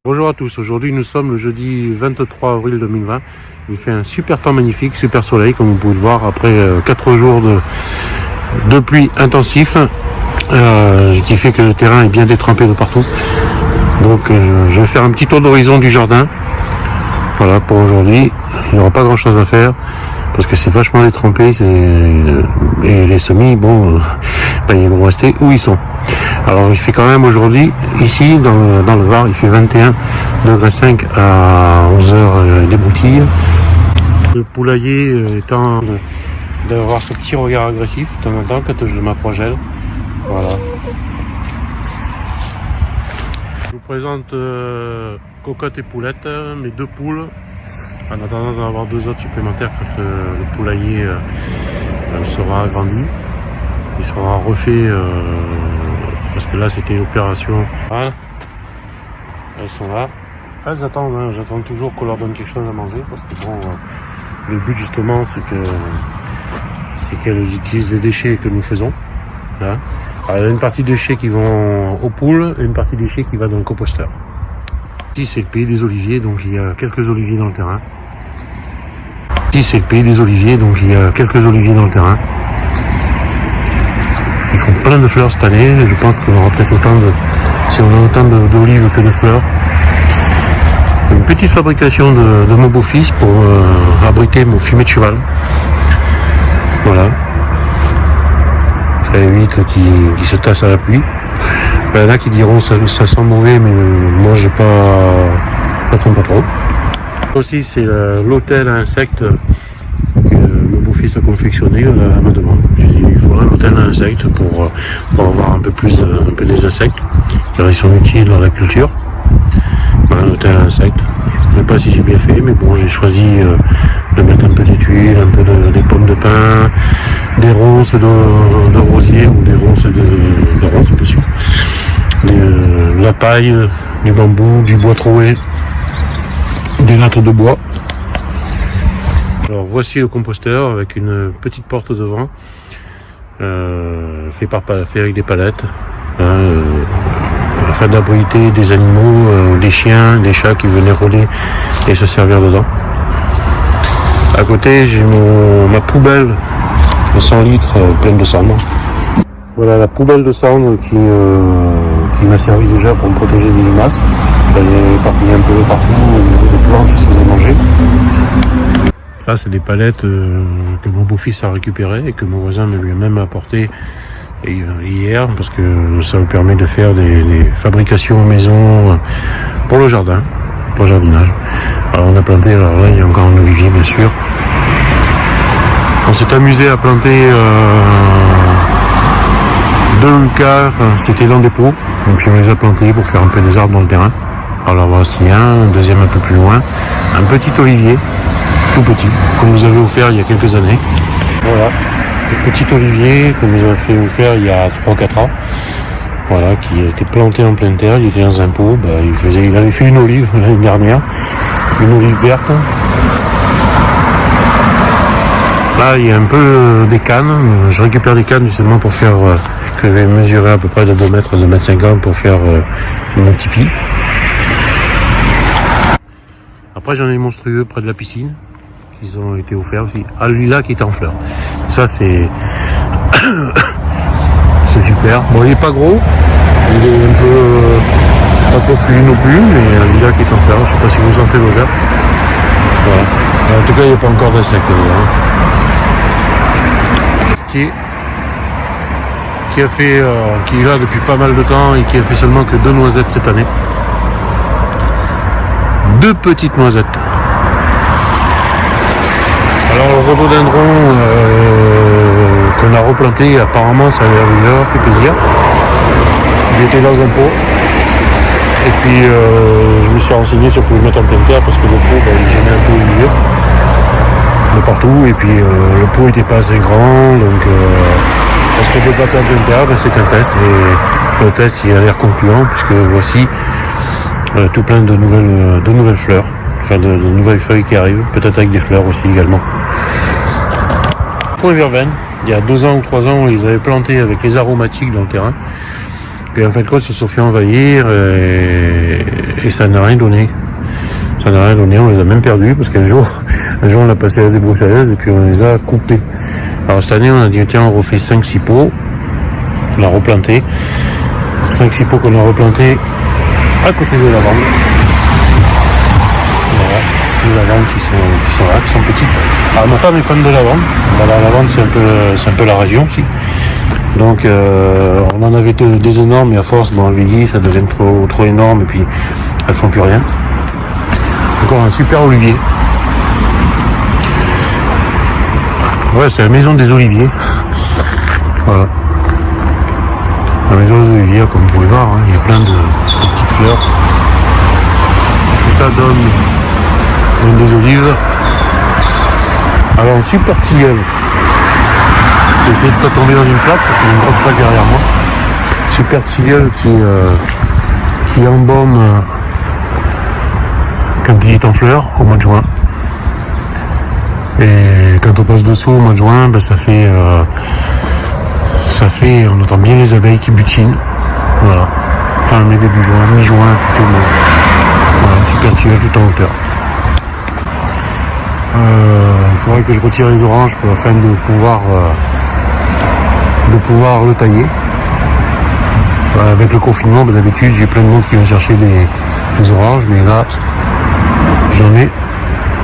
Bonjour à tous, aujourd'hui nous sommes le jeudi 23 avril 2020. Il fait un super temps magnifique, super soleil comme vous pouvez le voir après 4 jours de pluie intensif qui fait que le terrain est bien détrempé de partout. Donc je vais faire un petit tour d'horizon du jardin. Voilà pour aujourd'hui, il n'y aura pas grand chose à faire parce que c'est vachement détrempé et les semis, bon, ils vont rester où ils sont. Alors il fait quand même aujourd'hui, ici dans le Var, il fait 21,5 degrés à 11h des broutilles. Le poulailler étant d'avoir ce petit regard agressif de temps en temps quand je m'approche d'elle. Voilà. Je vous présente Cocotte et Poulette, mes deux poules, en attendant d'en avoir deux autres supplémentaires quand le poulailler sera agrandi. Il sera refait parce que là c'était l'opération. Voilà. Elles sont là. Elles attendent, hein. J'attends toujours qu'on leur donne quelque chose à manger parce que bon, le but justement c'est qu'elles utilisent les déchets que nous faisons. Là. Alors, il y a une partie des déchets qui vont aux poules et une partie des déchets qui va dans le composteur. Ici c'est le pays des oliviers, donc il y a quelques oliviers dans le terrain. Ici c'est le pays des oliviers, donc il y a quelques oliviers dans le terrain. Ils font plein de fleurs cette année, je pense qu'on aura peut-être si on a autant d'olives que de fleurs. Une petite fabrication de mon beau-fils pour abriter mon fumier de cheval. Voilà. Ça évite qu'il se tasse à la pluie. Il y en a qui diront ça sent mauvais, mais moi j'ai pas. Ça sent pas trop. Aussi c'est l'hôtel à insectes que mon beau-fils a confectionné à ma demande. J'ai dit il faudrait un hôtel à insectes pour avoir un peu des insectes, car ils sont utiles dans la culture. Voilà, un hôtel à insectes. Je ne sais pas si j'ai bien fait, mais bon, j'ai choisi de mettre un peu d'étuiles, un peu des pommes de pin, des ronces de rosier ou des ronces de ronces, bien sûr. De la paille, du bambou, du bois troué, des lattes de bois. Alors voici le composteur avec une petite porte devant, fait avec des palettes, afin d'abriter des animaux, des chiens, des chats qui venaient rôler et se servir dedans. À côté j'ai ma poubelle de 100 litres pleine de cendres. Voilà la poubelle de cendres qui m'a servi déjà pour me protéger des limaces. J'allais éparpiller un peu partout au niveau des plantes qui se faisaient manger. Ça c'est des palettes que mon beau-fils a récupérées et que mon voisin me lui a même apporté hier parce que ça me permet de faire des fabrications maison pour le jardin, pour le jardinage. Alors on a planté, alors là il y a encore un olivier bien sûr. On s'est amusé à planter deux lucas, c'était dans des pots, et puis on les a plantés pour faire un peu des arbres dans le terrain. Alors voici un deuxième un peu plus loin, un petit olivier, tout petit, qu'on nous avait offert il y a quelques années. Voilà, le petit olivier qu'on nous a fait offert il y a 3 ou 4 ans. Voilà, qui a été planté en pleine terre, il était dans un pot, il avait fait une olive l'année dernière, une olive verte. Là il y a un peu des cannes, je récupère des cannes justement pour faire, que je vais mesurer à peu près de 2 mètres, 2,50 m pour faire mon tipi. Après j'en ai monstrueux près de la piscine, qui ont été offerts aussi. Ah lui là qui est en fleurs. Ça c'est c'est super. Bon il est pas gros, il est un peu pas trop fluide non plus, mais lui là qui est en fleurs, je sais pas si vous sentez l'odeur. Voilà. En tout cas il n'y a pas encore d'insectes dedans. Qui est là depuis pas mal de temps et qui a fait seulement que 2 noisettes cette année. 2 petites noisettes. Alors le rhododendron qu'on a replanté, apparemment ça lui a fait plaisir. Il était dans un pot. Et puis je me suis renseigné si on pouvait le mettre en pleine terre parce que le pot il gênait un peu au milieu. De partout. Et puis le pot n'était pas assez grand. Donc est-ce qu'on peut pas planter en pleine terre? C'est un test. Et le test il a l'air concluant puisque voici tout plein de nouvelles fleurs. Enfin de nouvelles feuilles qui arrivent, peut-être avec des fleurs aussi également. Pour les verveines, il y a 2 ans ou 3 ans, ils avaient planté avec les aromatiques dans le terrain. Puis en fin de compte, ils se sont fait envahir et et ça n'a rien donné. Ça n'a rien donné, on les a même perdus parce qu'un jour on a passé à la débroussailleuse et puis on les a coupés. Alors cette année on a dit tiens on refait 5-6 pots, on a replanté. 5-6 pots qu'on a replantés à côté de la lavande. Voilà, les lavandes qui sont là, qui sont petites. Alors ma femme est fan de lavande. La lavande c'est un peu la région aussi. Donc on en avait des énormes et à force bon on vieillit, ça devient trop énorme et puis elles font plus rien. Encore un super olivier. Ouais, c'est la maison des oliviers. Voilà. La maison des oliviers, comme vous pouvez voir, hein, il y a plein de petites fleurs. Tout ça donne des olives. Alors un super tilleul. Je vais essayer de ne pas tomber dans une flaque parce qu'il y a une grosse flaque derrière moi. Super tilleul qui embaume quand il est en fleurs au mois de juin. Et quand on passe dessous au mois de juin, ben ça fait, on entend bien les abeilles qui butinent. Voilà. Enfin, mais début juin, mi-juin plutôt. Voilà, super tilleul tout en hauteur. Il faudrait que je retire les oranges afin de pouvoir le tailler. Avec le confinement, ben, d'habitude, j'ai plein de monde qui vient chercher des oranges, mais là, j'en ai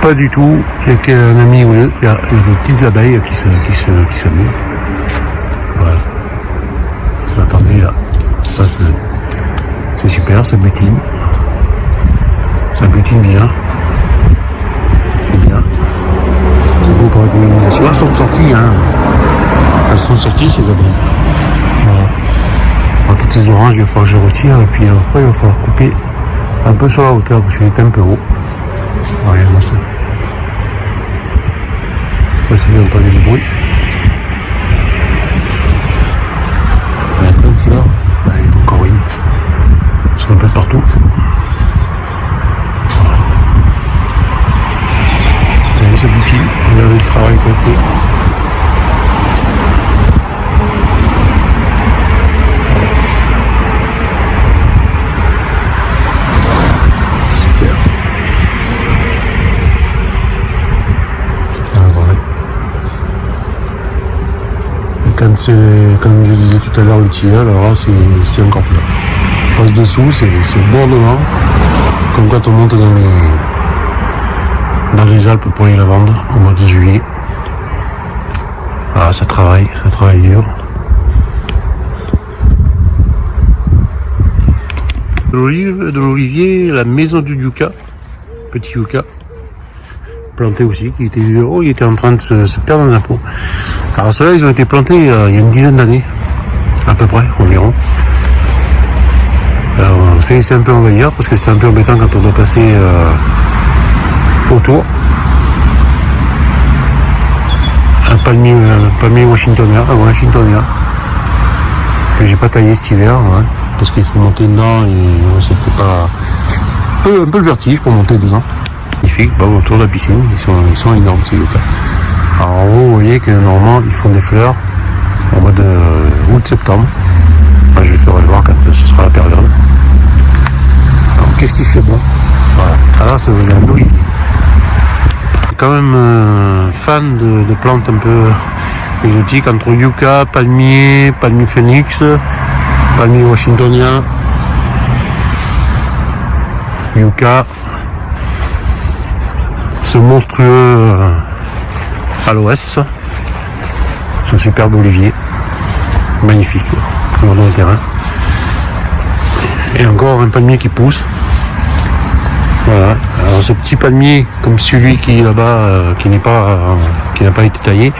pas du tout. Il y a qu'un ami ou deux, il y a des petites abeilles qui s'amusent. Voilà. Attendez là. Ça c'est super, ça butine. Ça butine bien. C'est bien. C'est beau pour la pollinisation. Elles sont sorties, hein. Elles sont sorties ces abeilles. Voilà. Alors, toutes ces oranges, il va falloir que je retire et puis après il va falloir couper un peu sur la hauteur parce qu'il est un peu haut. Regardez-moi ça. Ça c'est bien entendu du bruit. Il y a plein de fleurs. Il y a encore une. Elles sont un peu partout. Voilà. Vous voyez, ça butine. Regardez le travail qu'on fait. Comme je disais tout à l'heure, le tilleul, alors là c'est encore plus. On passe dessous, c'est bordement, comme quand on monte dans les Alpes pour les lavandes au mois de juillet. Ah, ça travaille dur. De l'olivier, la maison du yucca, petit yucca, planté aussi, qui était il était en train de se perdre dans un pot. Alors ceux-là, ils ont été plantés il y a une dizaine d'années, à peu près, environ. Alors, c'est un peu envahir, parce que c'est un peu embêtant quand on doit passer autour. Un palmier washingtonien, que j'ai pas taillé cet hiver, ouais, parce qu'il faut monter dedans et c'était pas un peu le vertige pour monter dedans. Magnifique, autour de la piscine, ils sont énormes ces yucca. Alors en haut, vous voyez que normalement ils font des fleurs au mois de août-septembre. Je les ferai voir quand ce sera la période. Alors qu'est-ce qui fait bon? Voilà. Alors c'est un olivier. Je suis quand même fan de plantes un peu exotiques entre yucca, palmier phénix, palmier washingtonien, yucca, ce monstrueux aloès, ce superbe olivier, magnifique, toujours dans le terrain. Et encore un palmier qui pousse. Voilà. Alors ce petit palmier, comme celui qui est là-bas, qui n'a pas été taillé,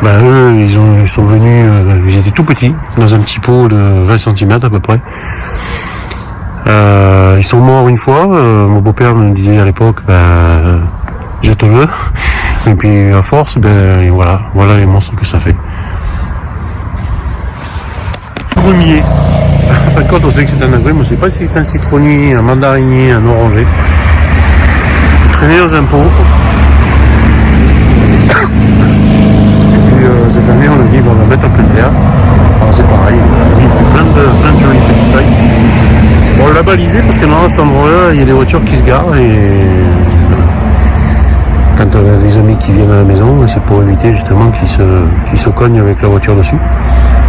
ben eux, ils sont venus, ils étaient tout petits, dans un petit pot de 20 cm à peu près. Ils sont morts une fois. Mon beau-père me disait à l'époque, jette-le. Et puis à force, voilà les monstres que ça fait. Agrumier. En fin de compte, on sait que c'est un agrume, on ne sait pas si c'est un citronnier, un mandarinier, un oranger. Traîné dans un pot. Et puis cette année, on a dit on va mettre un peu de terre. Alors c'est pareil, il fait plein de jolies petites feuilles. Bon, l'a balisé parce que dans cet endroit-là, il y a des voitures qui se garent et quand on a des amis qui viennent à la maison, c'est pour éviter justement qu'ils se cognent avec la voiture dessus.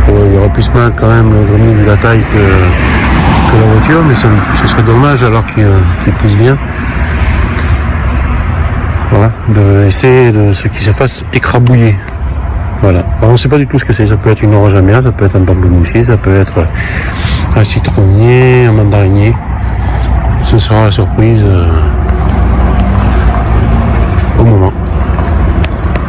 Il y aurait plus mal quand même le grenier vu la taille que la voiture, mais ce serait dommage alors qu'il pousse bien. Voilà, de essayer de ce qui se fasse écrabouiller. Voilà. Alors, on ne sait pas du tout ce que c'est. Ça peut être une orange amère, ça peut être un pamplemoussier, ça peut être un citronnier, un mandarinier. Ce sera la surprise.